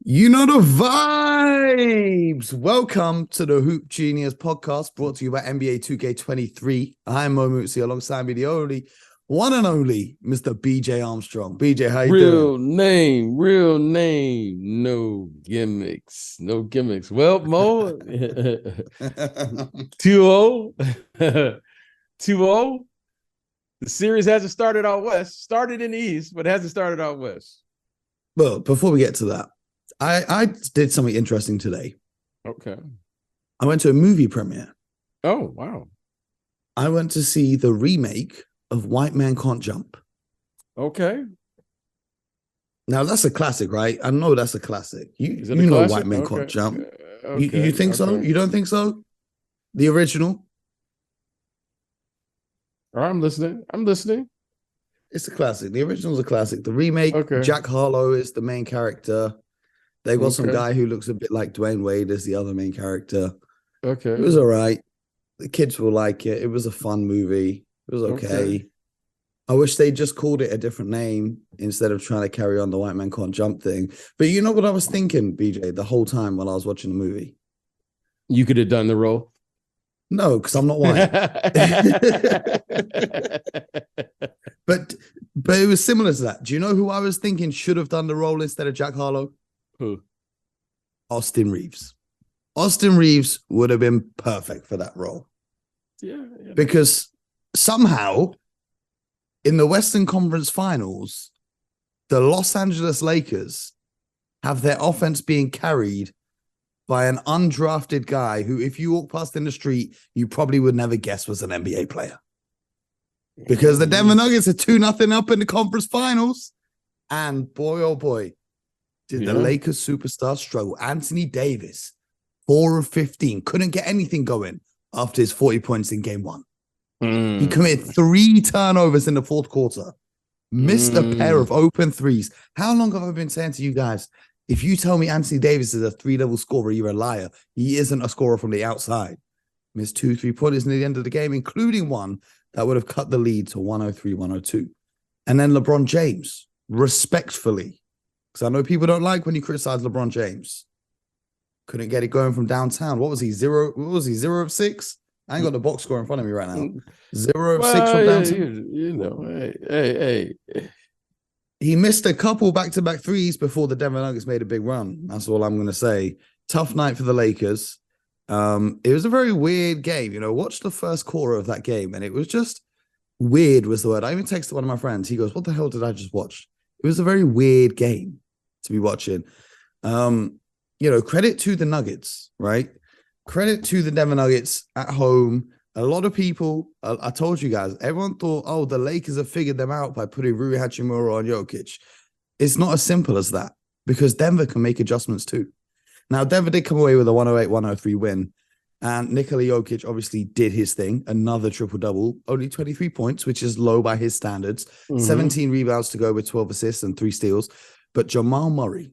You know the vibes. Welcome to the Hoop Genius podcast brought to you by NBA 2K23. I'm Mo Mutsi, alongside me the only, one and only Mr. BJ Armstrong. BJ, how you doing? Real name, no gimmicks, no gimmicks. Well, Mo, 2-0, 2-0. The series hasn't started out west, started in the east, but it hasn't started out west. Well, before we get to that, I did something interesting today. Okay. I went to a movie premiere. Oh, wow. I went to see the remake of White Men Cant Jump. Okay. Now, that's a classic, right? I know that's a classic. Is it You a know classic? White Men Can't Okay. Jump. You Okay. think so? Okay. You don't think so? The original? All right, I'm listening. It's a classic. The original's a classic. The remake, Okay. Jack Harlow is the main character. They got some Okay. guy who looks a bit like Dwayne Wade as the other main character. It Okay. was all right. The kids will like it. It was a fun movie. It was okay. Okay. I wish they just called it a different name instead of trying to carry on the White Man Can't Jump thing. But you know what I was thinking, BJ, the whole time while I was watching the movie? You could have done the role. No, because I'm not white. But it was similar to that. Do you know who I was thinking should have done the role instead of Jack Harlow? Who? Austin Reeves. Austin Reeves would have been perfect for that role. Yeah. Because somehow in the Western Conference Finals, the Los Angeles Lakers have their offense being carried by an undrafted guy who, if you walk past in the street, you probably would never guess was an NBA player. Because the Denver Nuggets are 2-0 up in the conference finals. And boy, oh boy, did the Lakers superstar struggle. Anthony Davis, 4 of 15, couldn't get anything going after his 40 points in game one. He committed 3 turnovers in the fourth quarter, missed a pair of open threes. How long have I been saying to you guys, if you tell me Anthony Davis is a 3-level scorer, you're a liar. He isn't a scorer from the outside. Missed 2 3-pointers near the end of the game, including one that would have cut the lead to 103-102. And then LeBron James, respectfully, because I know people don't like when you criticize LeBron James, couldn't get it going from downtown. What was he? 0 of 6? I ain't got the box score in front of me right now. 0 of 6 from downtown. Hey. He missed a couple back-to-back threes before the Denver Nuggets made a big run. That's all I'm going to say. Tough night for the Lakers. It was a very weird game. Watch the first quarter of that game, and it was just weird was the word. I even texted one of my friends. He goes, what the hell did I just watch? It was a very weird game to be watching. Credit to the Nuggets, right? Credit to the Denver Nuggets at home. A lot of people, I told you guys, everyone thought, oh, the Lakers have figured them out by putting Rui Hachimura on Jokic. It's not as simple as that because Denver can make adjustments too. Now, Denver did come away with a 108-103 win, and Nikola Jokic obviously did his thing, another triple-double, only 23 points, which is low by his standards, 17 rebounds to go with 12 assists and 3 steals. But Jamal Murray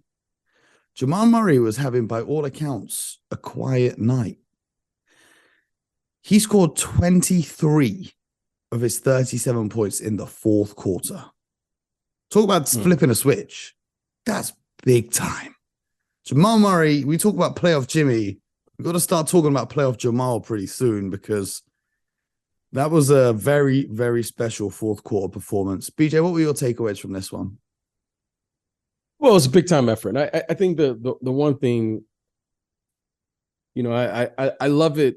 was having, by all accounts, a quiet night. He scored 23 of his 37 points in the fourth quarter. Talk about flipping a switch. That's big time. Jamal Murray, we talk about playoff Jimmy. We've got to start talking about playoff Jamal pretty soon because that was a very, very special fourth quarter performance. BJ, what were your takeaways from this one? Well, it's a big time effort. And I think the one thing, I love it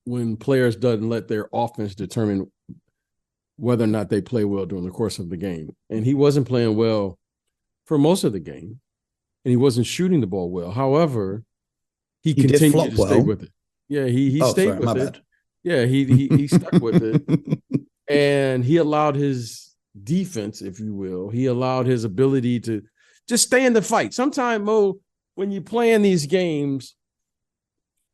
when players doesn't let their offense determine whether or not they play well during the course of the game. And he wasn't playing well for most of the game, and he wasn't shooting the ball well. However, he continued to stay with it. Yeah, he stayed with it. Yeah, he stuck with it. And he allowed his defense, if you will, he allowed his ability to just stay in the fight. Sometimes, Mo, when you play in these games,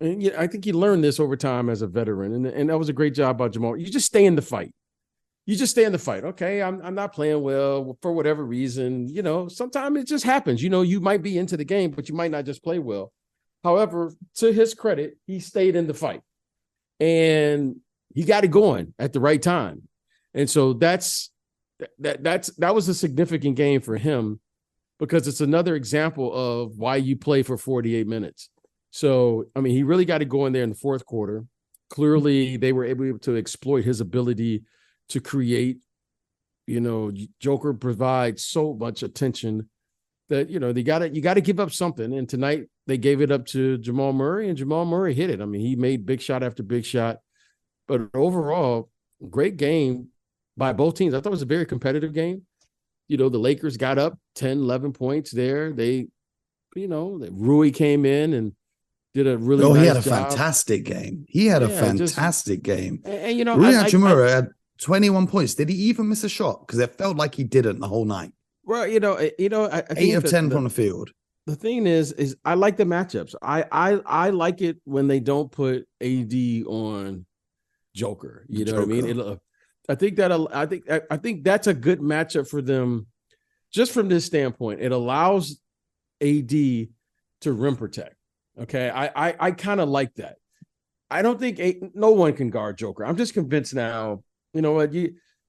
and I think you learned this over time as a veteran, and that was a great job by Jamal. You just stay in the fight. Okay, I'm not playing well for whatever reason. Sometimes it just happens. You might be into the game, but you might not just play well. However, to his credit, he stayed in the fight. And he got it going at the right time. And so that was a significant game for him. because it's another example of why you play for 48 minutes. So, I mean, he really got to go in there in the fourth quarter. Clearly, they were able to exploit his ability to create. Joker provides so much attention that, you got to give up something. And tonight they gave it up to Jamal Murray, and Jamal Murray hit it. I mean, he made big shot after big shot. But overall, great game by both teams. I thought it was a very competitive game. The Lakers got up 10, 11 points there. They, Rui came in and did a really nice job. He had a fantastic game. Game. And Rui Hachimura had 21 points. Did he even miss a shot? Because it felt like he didn't the whole night. Well, I think 8 of 10 from the field. The thing is I like the matchups. I like it when they don't put AD on Joker. You know what I mean? I think that's a good matchup for them, just from this standpoint. It allows AD to rim protect. Okay, I kind of like that. I don't think no one can guard Joker. I'm just convinced now. You know what?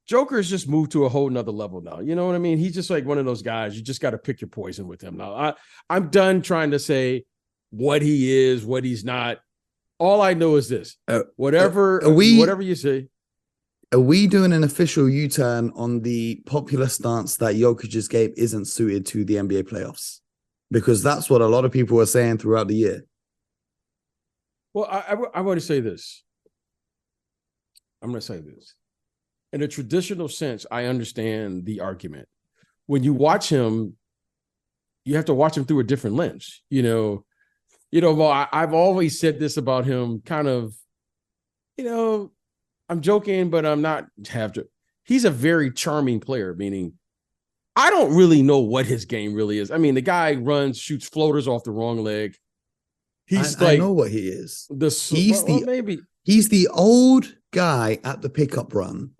Joker's just moved to a whole nother level now. You know what I mean? He's just like one of those guys. You just got to pick your poison with him now. I'm done trying to say what he is, what he's not. All I know is this: whatever you say. Are we doing an official U-turn on the popular stance that Jokic just gave isn't suited to the NBA playoffs? Because that's what a lot of people are saying throughout the year. Well, I want to say this. I'm going to say this. In a traditional sense, I understand the argument. When you watch him, you have to watch him through a different lens. Well, I've always said this about him, kind of, I'm joking, but I'm not he's a very charming player, meaning I don't really know what his game really is. I mean, the guy shoots floaters off the wrong leg. I know what he is. He's the old guy at the pickup run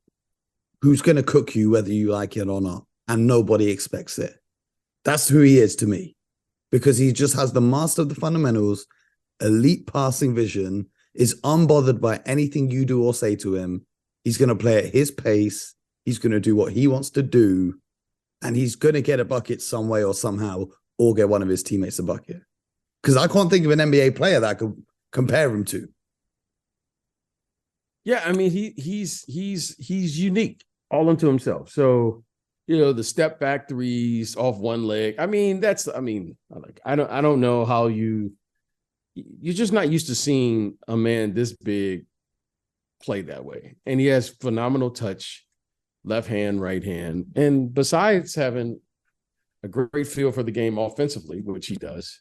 who's going to cook you whether you like it or not, and nobody expects it. That's who he is to me, because he just has the master of the fundamentals, elite passing vision, is unbothered by anything you do or say to him. He's going to play at his pace. He's going to do what he wants to do, and he's going to get a bucket some way or somehow, or get one of his teammates a bucket. Because I can't think of an NBA player that I could compare him to. Yeah, I mean, he's unique all unto himself. So, the step back threes off one leg. I don't know how you're just not used to seeing a man this big play that way. And he has phenomenal touch, left hand, right hand. And besides having a great feel for the game offensively, which he does,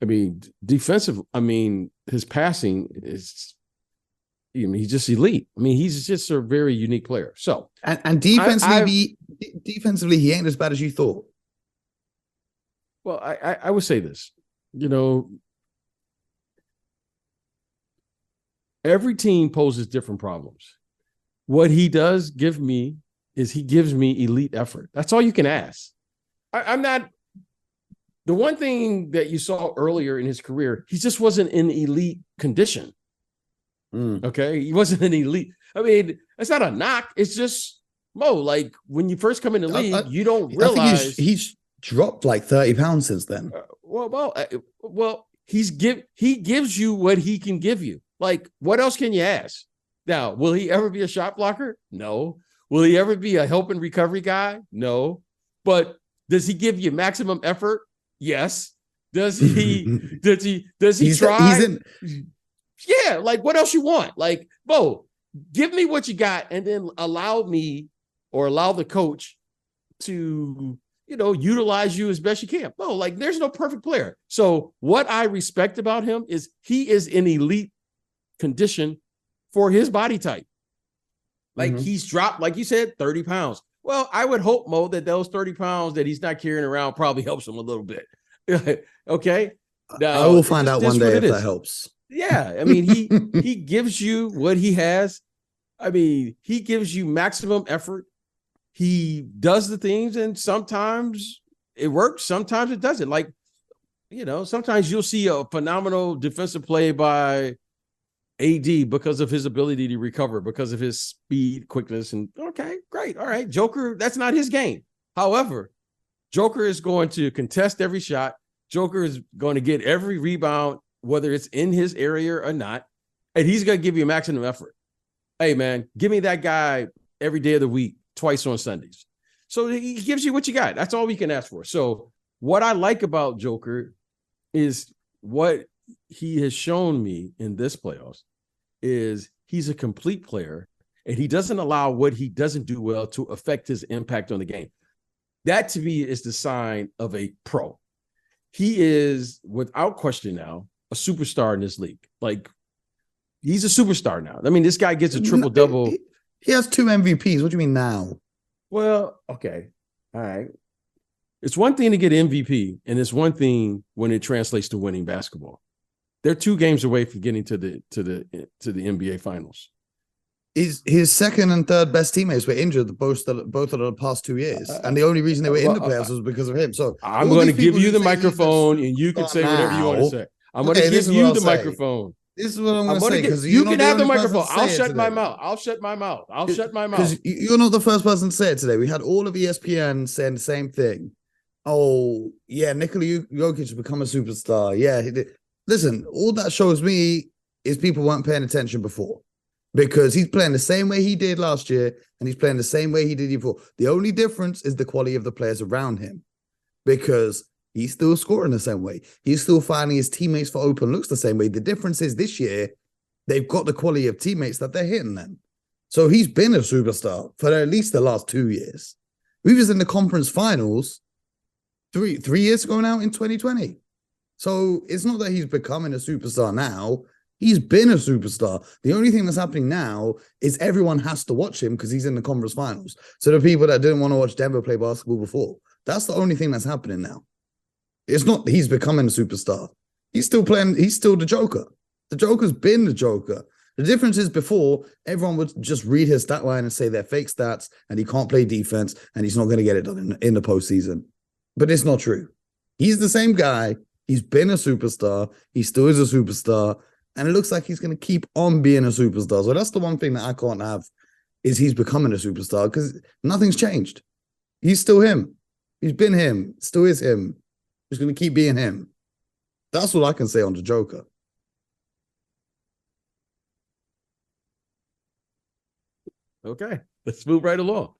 his passing is, he's just elite. He's just a very unique player. So, and defensively, he ain't as bad as you thought. Well, I would say this, every team poses different problems. What he does give me is he gives me elite effort. That's all you can ask. I'm not. The one thing that you saw earlier in his career, he just wasn't in elite condition. Okay, he wasn't an elite. It's not a knock. It's just like when you first come in the league, you don't realize. I think he's dropped like 30 pounds since then. He gives you what he can give you. Like, what else can you ask? Now, will he ever be a shot blocker? No. Will he ever be a help and recovery guy? No. But does he give you maximum effort? Yes. Does he try? Yeah, like what else you want? Like, give me what you got, and then allow the coach to, utilize you as best you can. There's no perfect player. So what I respect about him is he is in elite condition for his body type. He's dropped, like you said, 30 pounds. Well, I would hope, Mo, that those 30 pounds that he's not carrying around probably helps him a little bit. Okay. Now, I will find out one day if that helps. Yeah. He gives you what he has. He gives you maximum effort. He does the things, and sometimes it works. Sometimes it doesn't. Sometimes you'll see a phenomenal defensive play by AD because of his ability to recover, because of his speed, quickness, and okay, great. All right. Joker, that's not his game. However, Joker is going to contest every shot. Joker is going to get every rebound, whether it's in his area or not. And he's going to give you maximum effort. Hey, man, give me that guy every day of the week, twice on Sundays. So he gives you what you got. That's all we can ask for. So what I like about Joker is what he has shown me in this playoffs is he's a complete player, and he doesn't allow what he doesn't do well to affect his impact on the game. That, to me, is the sign of a pro. He is, without question now, a superstar in this league. Like, he's a superstar now. I mean, this guy gets a triple-double. He has 2 MVPs. What do you mean now? Well, okay. All right. It's one thing to get MVP, and it's one thing when it translates to winning basketball. They're 2 games away from getting to the NBA Finals. His second and third best teammates were injured both of the past 2 years, and the only reason they were in the playoffs was because of him. So I'm going to give you the microphone, and you can say whatever you want to say. I'm going to give you the microphone. This is what I'm going to say, because you can have the microphone. I'll shut my mouth. I'll shut my mouth. Because you're not the first person to say it today. We had all of ESPN saying the same thing. Oh, yeah, Nikola Jokic has become a superstar. Yeah, he did. Listen, all that shows me is people weren't paying attention before, because he's playing the same way he did last year, and he's playing the same way he did before. The only difference is the quality of the players around him, because he's still scoring the same way. He's still finding his teammates for open looks the same way. The difference is this year, they've got the quality of teammates that they're hitting them. So he's been a superstar for at least the last 2 years. We was in the conference finals three years ago now in 2020. So it's not that he's becoming a superstar now. He's been a superstar. The only thing that's happening now is everyone has to watch him because he's in the conference finals. So the people that didn't want to watch Denver play basketball before, that's the only thing that's happening now. It's not he's becoming a superstar. He's still playing. He's still the Joker. The Joker's been the Joker. The difference is before, everyone would just read his stat line and say they're fake stats and he can't play defense and he's not going to get it done in the postseason. But it's not true. He's the same guy. He's been a superstar. He still is a superstar. And it looks like he's going to keep on being a superstar. So that's the one thing that I can't have, is he's becoming a superstar, because nothing's changed. He's still him. He's been him. Still is him. He's going to keep being him. That's what I can say on the Joker. Okay, let's move right along.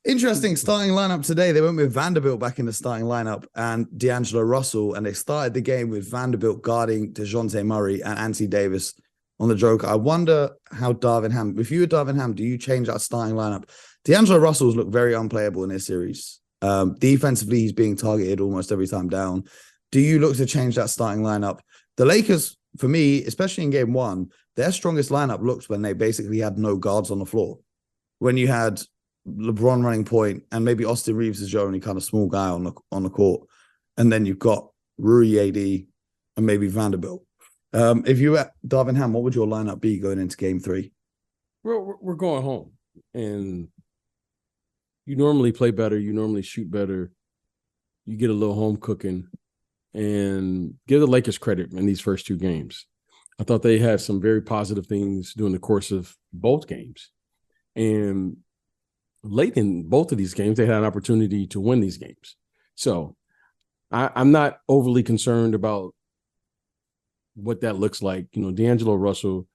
Interesting starting lineup today. They went with Vanderbilt back in the starting lineup and D'Angelo Russell, and they started the game with Vanderbilt guarding DeJounte Murray and Anthony Davis on the Joker. I wonder how Darvin Ham, if you were Darvin Ham, do you change that starting lineup? D'Angelo Russell's looked very unplayable in this series. Defensively, he's being targeted almost every time down. Do you look to change that starting lineup? The Lakers, for me, especially in game 1, their strongest lineup looked when they basically had no guards on the floor. When you had LeBron running point, and maybe Austin Reeves is your only kind of small guy on the court, and then you've got Rui AD and maybe Vanderbilt. If you were Darvin Ham, what would your lineup be going into game 3? We're going home, and you normally play better, you normally shoot better, you get a little home cooking, and give the Lakers credit in these first 2 games. I thought they had some very positive things during the course of both games, and late in both of these games, they had an opportunity to win these games. So I'm not overly concerned about what that looks like. You know, D'Angelo Russell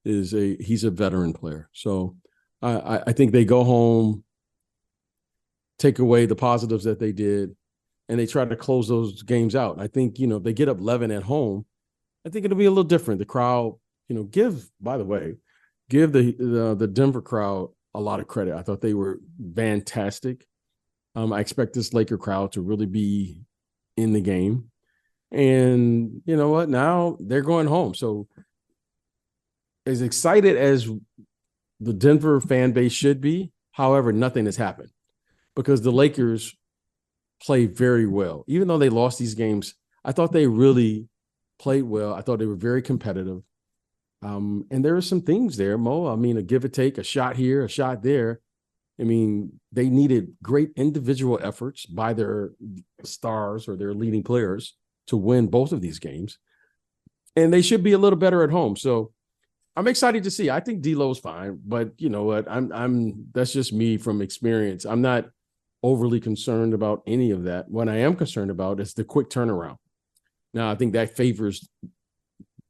he's a veteran player. So I think they go home, take away the positives that they did, and they try to close those games out. I think, if they get up 11 at home, I think it'll be a little different. The crowd, give the Denver crowd a lot of credit. I thought they were fantastic. I expect this Laker crowd to really be in the game. And you know what? Now they're going home. So as excited as the Denver fan base should be, however, nothing has happened because the Lakers play very well. Even though they lost these games, I thought they really played well. I thought they were very competitive. And there are some things there, Mo. I mean, a give or take, a shot here, a shot there. I mean, they needed great individual efforts by their stars or their leading players to win both of these games. And they should be a little better at home. So I'm excited to see. I think D'Lo's fine, but you know what? That's just me from experience. I'm not overly concerned about any of that. What I am concerned about is the quick turnaround. Now, I think that favors,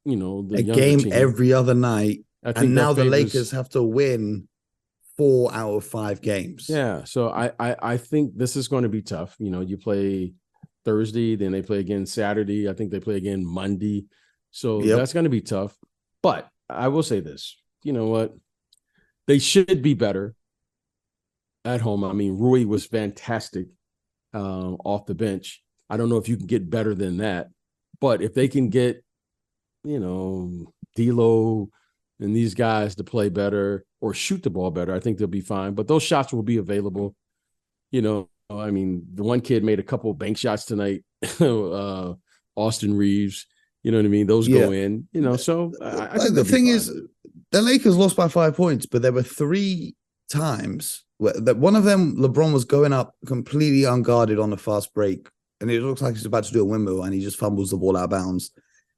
the A younger game team. every other night. I think And that now the favors, Lakers have to win 4 out of 5 games. yeah. So I think this is going to be tough. You play Thursday, then they play again Saturday. I think they play again Monday. So Yep. that's going to be tough. But I will say this, you know what? They should be better at home. I mean, Rui was fantastic off the bench. I don't know if you can get better than that, but if they can get, D'Lo and these guys to play better or shoot the ball better, I think they'll be fine. But those shots will be available. I mean, the one kid made a couple of bank shots tonight, Austin Reeves. You know what I mean? Those go in. So I think the thing fine. is, the Lakers lost by 5 points, but there were 3 times that one of them, LeBron was going up completely unguarded on a fast break, and it looks like he's about to do a windmill, and he just fumbles the ball out of bounds.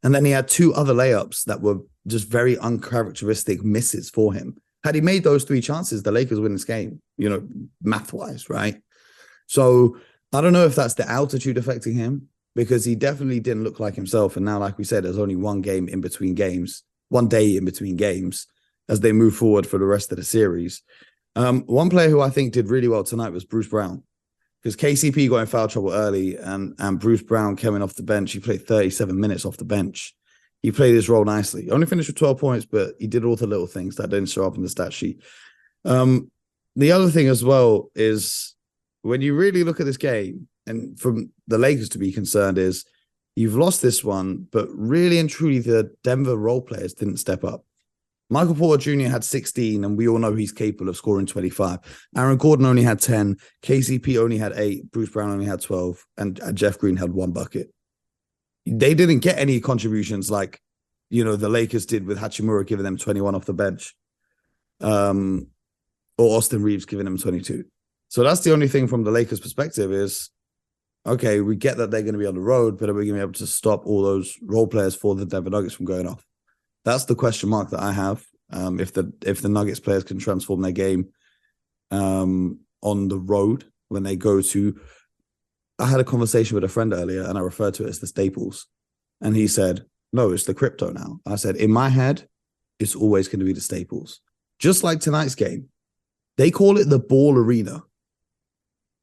And then he had 2 other layups that were just very uncharacteristic misses for him. Had he made those 3 chances, the Lakers win this game, math-wise, right? So I don't know if that's the altitude affecting him, because he definitely didn't look like himself. And now, like we said, there's only one day in between games as they move forward for the rest of the series. One player who I think did really well tonight was Bruce Brown, because KCP got in foul trouble early, and Bruce Brown coming off the bench. He played 37 minutes off the bench. He played his role nicely. He only finished with 12 points, but he did all the little things that didn't show up in the stat sheet. The other thing as well is, when you really look at this game, and from the Lakers to be concerned, is you've lost this one, but really and truly the Denver role players didn't step up. Michael Porter Jr. had 16, and we all know he's capable of scoring 25. Aaron Gordon only had 10. KCP only had 8. Bruce Brown only had 12. And Jeff Green had 1 bucket. They didn't get any contributions like, the Lakers did with Hachimura giving them 21 off the bench. Or Austin Reeves giving them 22. So that's the only thing from the Lakers' perspective is, okay, we get that they're going to be on the road, but are we going to be able to stop all those role players for the Denver Nuggets from going off? That's the question mark that I have. If the Nuggets players can transform their game on the road when they go to... I had a conversation with a friend earlier, and I referred to it as the Staples. And he said, no, it's the Crypto now. I said, in my head, it's always going to be the Staples. Just like tonight's game. They call it the Ball Arena.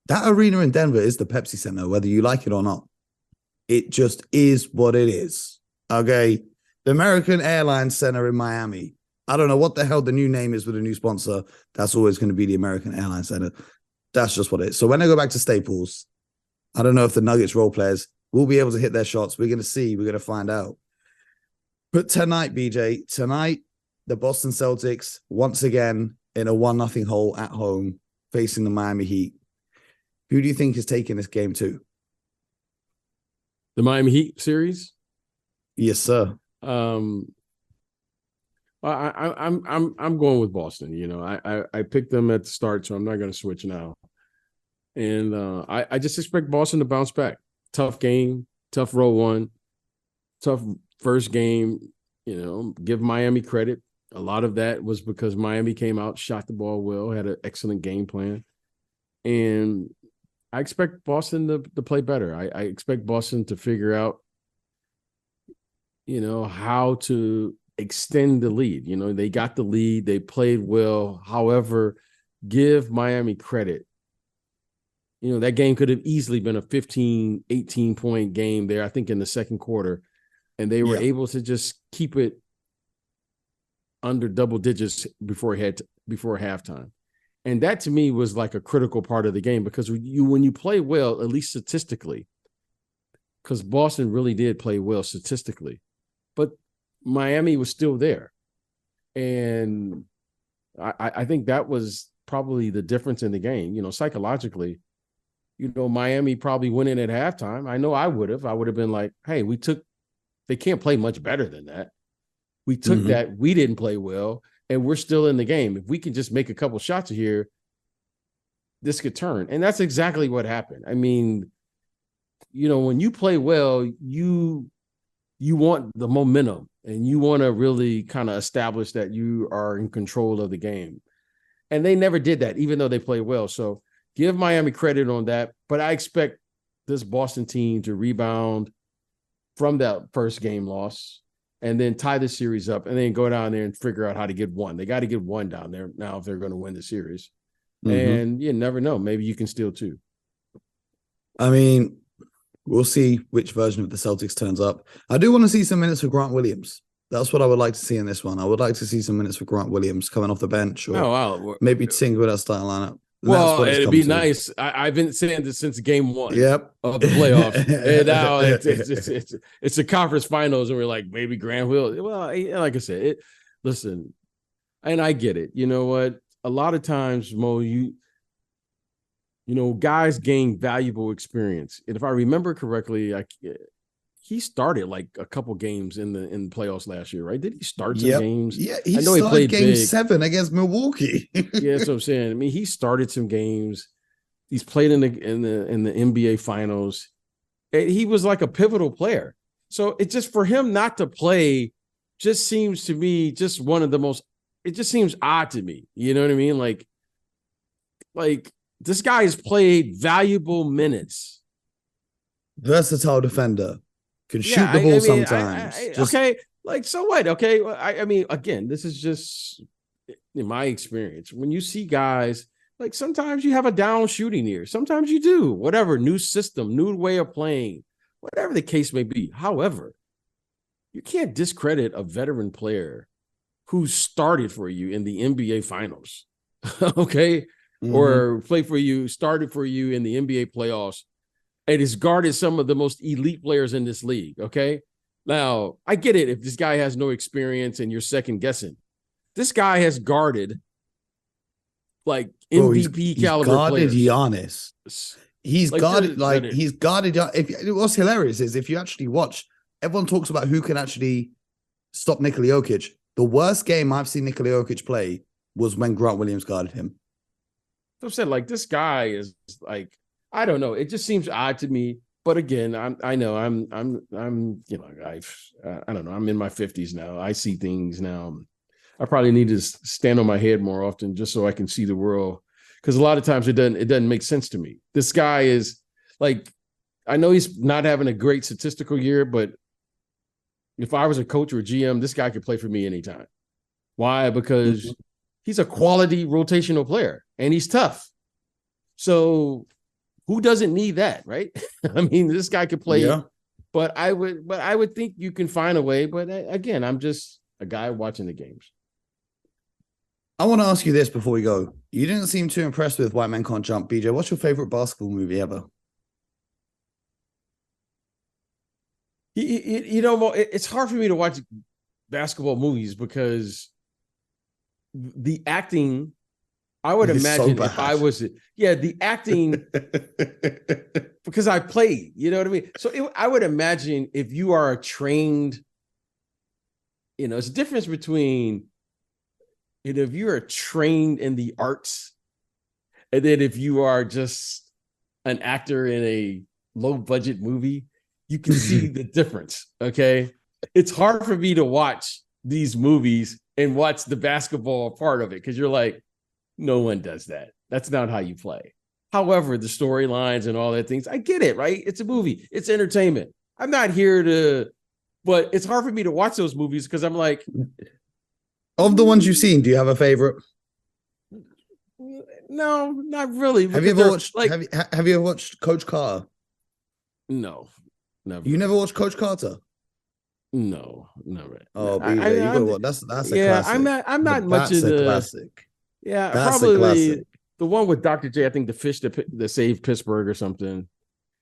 That arena in Denver is the Pepsi Center, whether you like it or not. It just is what it is. Okay? The American Airlines Center in Miami. I don't know what the hell the new name is with a new sponsor. That's always going to be the American Airlines Center. That's just what it is. So when I go back to Staples, I don't know if the Nuggets role players will be able to hit their shots. We're going to see. We're going to find out. But tonight, BJ, the Boston Celtics, once again, in a 1-0 hole at home, facing the Miami Heat. Who do you think is taking this game to? The Miami Heat series? Yes, sir. I'm going with Boston. I picked them at the start, so I'm not going to switch now. And I just expect Boston to bounce back. Tough game, tough row one, tough first game. Give Miami credit. A lot of that was because Miami came out, shot the ball well, had an excellent game plan. And I expect Boston to play better. I expect Boston to figure out, how to extend the lead. They got the lead. They played well. However, give Miami credit. That game could have easily been a 15, 18-point game there, I think, in the second quarter. And they were able to just keep it under double digits before halftime. And that, to me, was like a critical part of the game, because when you play well, at least statistically, because Boston really did play well statistically, but Miami was still there. And I think that was probably the difference in the game. Psychologically, Miami probably winning at halftime. I know I would have. I would have been like, hey, they can't play much better than that. We took that. We didn't play well, and we're still in the game. If we can just make a couple shots here, this could turn. And that's exactly what happened. I mean, when you play well, you want the momentum, and you want to really kind of establish that you are in control of the game. And they never did that, even though they played well. So Give Miami credit on that, but I expect this Boston team to rebound from that first game loss and then tie the series up and then go down there and figure out how to get one. They got to get one down there now if they're going to win the series. And you never know. Maybe you can steal two. I mean, we'll see which version of the Celtics turns up. I do want to see some minutes for Grant Williams. That's what I would like to see in this one. I would like to see some minutes for Grant Williams coming off the bench, or maybe tinker with that starting lineup. Well, it'd be nice. I've been saying this since game one of the playoffs. And now it's the conference finals, and we're like, maybe Grant will. Well, like I said, listen, and I get it. You know what? A lot of times, Mo, guys gain valuable experience. And if I remember correctly, he started like a couple games in the playoffs last year, right? Did he start some games? Yeah, I know he played game 7 against Milwaukee. Yeah, that's what I'm saying. I mean, he started some games. He's played in the NBA finals. And he was like a pivotal player. So it just, for him not to play just seems to me just one of the most, it just seems odd to me. You know what I mean? Like this guy has played valuable minutes. Versatile defender. Can shoot the ball sometimes. Okay, like, so what? Okay, I mean, again, this is just in my experience. When you see guys, like, sometimes you have a down shooting year. Sometimes you do. Whatever, new system, new way of playing, whatever the case may be. However, you can't discredit a veteran player who started for you in the NBA finals, okay? Or started for you in the NBA playoffs. And has guarded some of the most elite players in this league, okay? Now, I get it if this guy has no experience and you're second guessing. This guy has guarded like MVP caliber players. He's guarded Giannis. He's guarded what's hilarious is if you actually watch, everyone talks about who can actually stop Nikola Jokic. The worst game I've seen Nikola Jokic play was when Grant Williams guarded him. So I said, like, this guy is like, I don't know. It just seems odd to me. But again, I don't know. I'm in my 50s now. I see things now. I probably need to stand on my head more often just so I can see the world. Because a lot of times it doesn't make sense to me. This guy is like, I know he's not having a great statistical year, but if I was a coach or a GM, this guy could play for me anytime. Why? Because he's a quality rotational player and he's tough. So who doesn't need that, right? I mean, this guy could play, but I would think you can find a way. But again, I'm just a guy watching the games. I want to ask you this before we go. You didn't seem too impressed with White Men Cant Jump. BJ, what's your favorite basketball movie ever? It's hard for me to watch basketball movies because the acting, I would imagine if I was, the acting, because I played, you know what I mean? So I would imagine if you are a trained, it's a difference between, if you're trained in the arts, and then if you are just an actor in a low budget movie, you can see the difference, okay? It's hard for me to watch these movies and watch the basketball part of it because you're like, no one does that. That's not how you play. However, the storylines and all that things, I get it, right? It's a movie. It's entertainment. I'm not here but it's hard for me to watch those movies because I'm like. Of the ones you've seen, do you have a favorite? No, not really. Have you ever watched, have you ever watched Coach Carter? No, never. You never watched Coach Carter? No, never. Oh, that's a classic. I'm not much in the classic. Yeah, that's probably the one with Dr. J. I think the fish that saved Pittsburgh or something.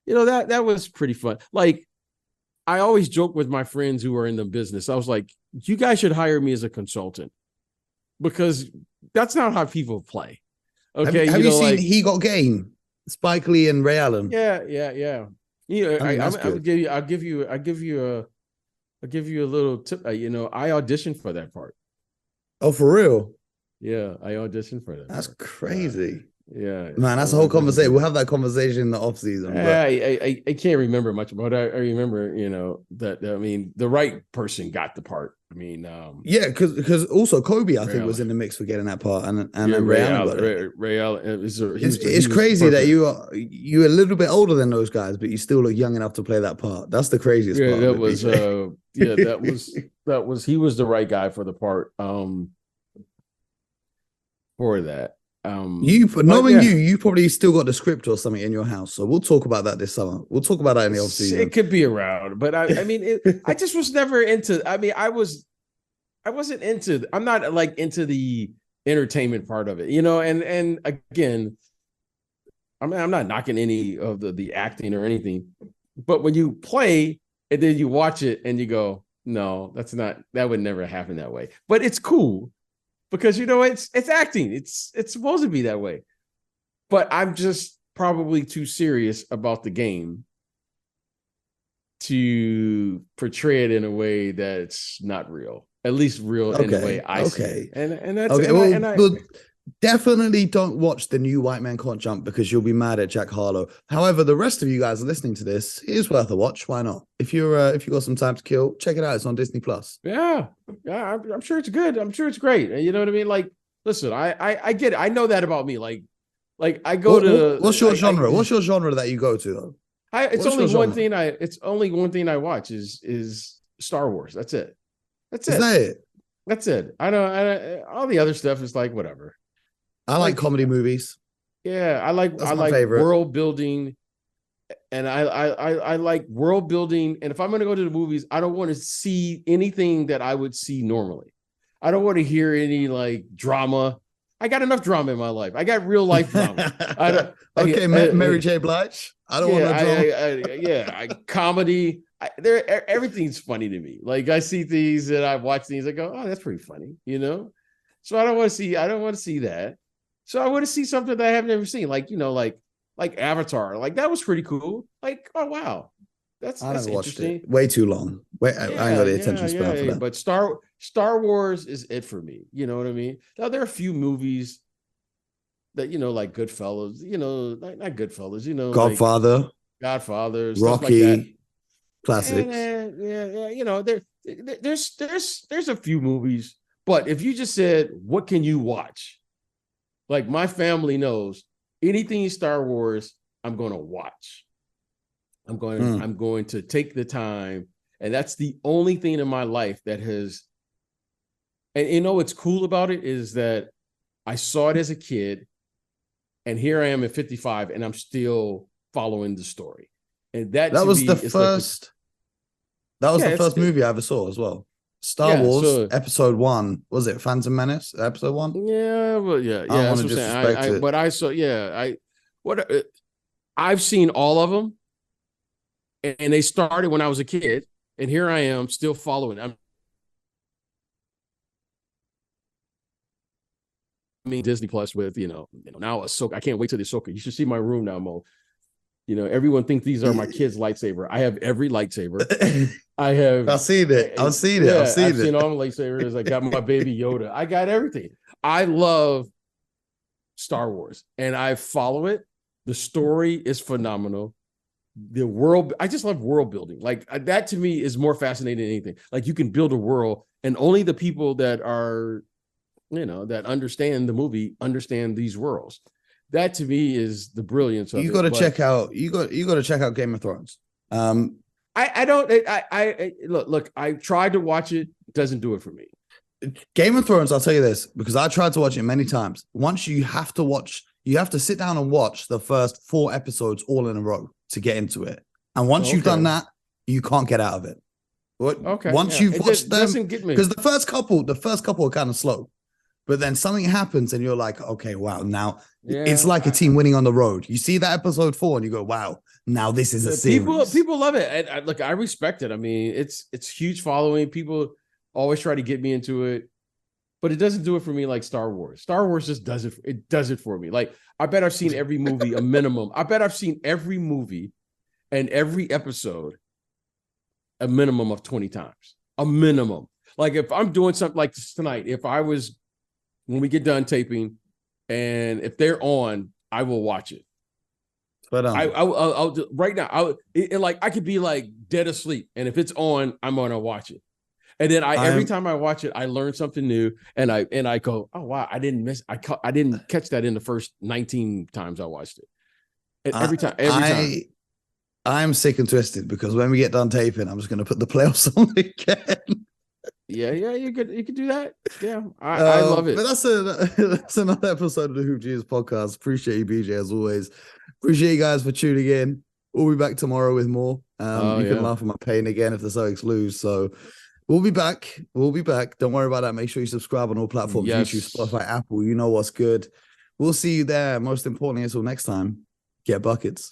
That was pretty fun. Like, I always joke with my friends who are in the business. I was like, you guys should hire me as a consultant because that's not how people play. Okay, have you seen He Got Game? Spike Lee and Ray Allen. Yeah. I'll give you a little tip. I auditioned for that part. Oh, for real? Yeah, I auditioned for that. That's crazy. Yeah, Man, that's a whole conversation. We'll have that conversation in the off season. But I can't remember much, but I remember, that I mean, the right person got the part. I mean, yeah, because also Kobe, I Ray think, Allen. was in the mix for getting that part, and Yeah, then Ray Allen got it. Ray Allen. It's crazy that you're a little bit older than those guys, but you still look young enough to play that part. That's the craziest Yeah, part of that it, was BJ. that was he was the right guy for the part for that. Knowing you probably still got the script or something in your house. So we'll talk about that this summer. We'll talk about that in the off season. It could be around, but I mean, I just was never into. I mean, I wasn't into. I'm not like into the entertainment part of it, And again, I mean, I'm not knocking any of the acting or anything, but when you play and then you watch it and you go, no, that would never happen that way. But it's cool. Because it's acting. It's supposed to be that way. But I'm just probably too serious about the game to portray it in a way that's not real. At least real in the way I see it. And that's okay. Well, definitely don't watch the new White Men Cant Jump because you'll be mad at Jack Harlow. However, the rest of you guys are listening to this. It is worth a watch. Why not? If you got some time to kill, check it out. It's on Disney Plus. Yeah, I'm sure it's good. I'm sure it's great. You know what I mean? Like, listen, I get it. I know that about me. Like I go to. What's your genre? What's your genre that you go to though? It's only one thing I watch is Star Wars. That's it. Is that it? That's it. I don't. All the other stuff is like whatever. I like comedy movies. Yeah, I like favorite. world building, and I like world building. And if I'm going to go to the movies, I don't want to see anything that I would see normally. I don't want to hear any like drama. I got enough drama in my life. I got real life drama. Mary J. Blige. I don't want to drama. Comedy. Everything's funny to me. Like I see things and I watch things. I go, oh, that's pretty funny, So I don't want to see that. So I want to see something that I haven't ever seen, like like Avatar. Like that was pretty cool. Like, oh wow, that's interesting. It. Way too long. I ain't got the attention span for that. But Star Wars is it for me. You know what I mean? Now there are a few movies that like Goodfellas. Not Goodfellas. Godfather, Godfather, Rocky, stuff like that. Classics. There's a few movies, but if you just said what can you watch? Like my family knows anything Star Wars, I'm going to watch. I'm going to take the time. And that's the only thing in my life that has, and what's cool about it is that I saw it as a kid and here I am at 55 and I'm still following the story. And that was the first, movie I ever saw as well. Star Wars Episode 1, was it Phantom Menace Episode 1? Yeah, well, yeah. I don't want to disrespect it. But I saw, I've seen all of them, and they started when I was a kid, and here I am still following. I mean, Disney Plus with now Ahsoka. I can't wait till the Ahsoka. You should see my room now, Mo. Everyone thinks these are my kids' lightsaber. I have every lightsaber. I've seen it. I've seen all my lightsabers. I got my baby Yoda. I got everything. I love Star Wars and I follow it. The story is phenomenal. The world, I just love world building. Like that to me is more fascinating than anything. Like you can build a world and only the people that are, that understand the movie understand these worlds. That to me is the brilliance of it. You got to check out Game of Thrones. I don't look, I tried to watch it. It doesn't do it for me. Game of Thrones, I'll tell you this, because I tried to watch it many times. Once you have to sit down and watch the first 4 episodes all in a row to get into it. And once you've done that, you can't get out of it. Once you've watched them, because the first couple are kind of slow. But then something happens and you're like, okay, wow, now it's like a team winning on the road. You see that episode 4 and you go, wow, now this is a series. People love it. And look, I respect it. I mean, it's huge following. People always try to get me into it, but it doesn't do it for me like Star Wars. Star Wars just does it. It does it for me. Like, I bet I've seen every movie a minimum. I bet I've seen every movie and every episode a minimum of 20 times. A minimum. Like if I'm doing something like this tonight, when we get done taping, and if they're on, I will watch it. But I'll right now. I could be like dead asleep, and if it's on, I'm gonna watch it. And then every time I watch it, I learn something new, and I go, oh wow, I didn't catch that in the first 19 times I watched it. And every time. I'm sick and twisted because when we get done taping, I'm just going to put the playoffs on again. Yeah, you could do that. Yeah, I love it. But that's another episode of the Hoop Genius podcast. Appreciate you, BJ, as always. Appreciate you guys for tuning in. We'll be back tomorrow with more. You can laugh at my pain again if the Celtics lose. So we'll be back. Don't worry about that. Make sure you subscribe on all platforms, YouTube, Spotify, Apple. You know what's good. We'll see you there. Most importantly, until next time, get buckets.